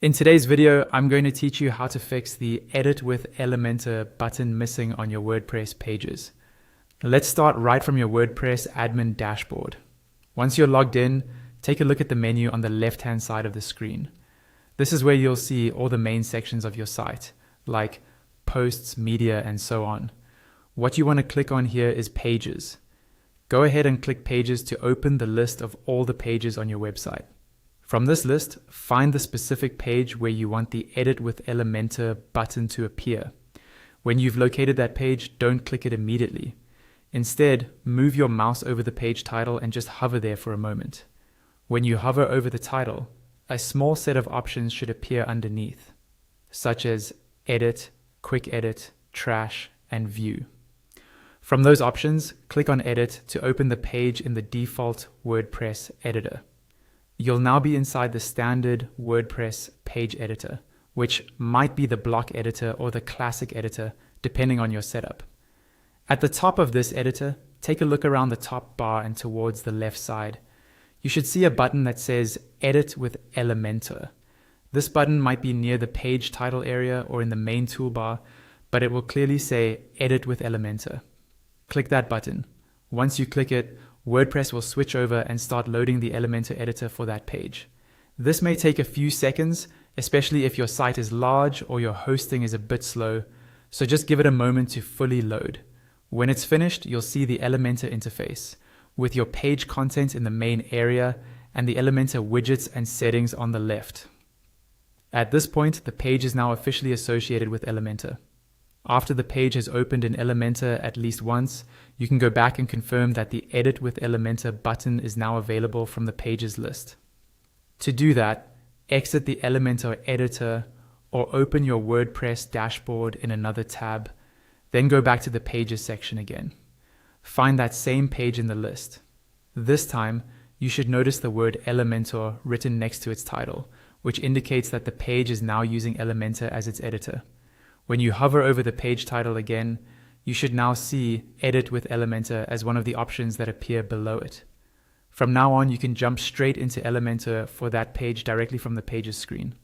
In today's video, I'm going to teach you how to fix the Edit with Elementor button missing on your WordPress pages. Let's start right from your WordPress admin dashboard. Once you're logged in, take a look at the menu on the left-hand side of the screen. This is where you'll see all the main sections of your site, like posts, media, and so on. What you want to click on here is Pages. Go ahead and click Pages to open the list of all the pages on your website. From this list, find the specific page where you want the Edit with Elementor button to appear. When you've located that page, don't click it immediately. Instead, move your mouse over the page title and just hover there for a moment. When you hover over the title, a small set of options should appear underneath, such as Edit, Quick Edit, Trash, and View. From those options, click on Edit to open the page in the default WordPress editor. You'll now be inside the standard WordPress page editor, which might be the block editor or the classic editor, depending on your setup. At the top of this editor, take a look around the top bar and towards the left side. You should see a button that says Edit with Elementor. This button might be near the page title area or in the main toolbar, but it will clearly say Edit with Elementor. Click that button. Once you click it, WordPress will switch over and start loading the Elementor editor for that page. This may take a few seconds, especially if your site is large or your hosting is a bit slow, so just give it a moment to fully load. When it's finished, you'll see the Elementor interface, with your page content in the main area and the Elementor widgets and settings on the left. At this point, the page is now officially associated with Elementor. After the page has opened in Elementor at least once, you can go back and confirm that the Edit with Elementor button is now available from the pages list. To do that, exit the Elementor editor or open your WordPress dashboard in another tab, then go back to the Pages section again. Find that same page in the list. This time, you should notice the word Elementor written next to its title, which indicates that the page is now using Elementor as its editor. When you hover over the page title again, you should now see Edit with Elementor as one of the options that appear below it. From now on, you can jump straight into Elementor for that page directly from the Pages screen.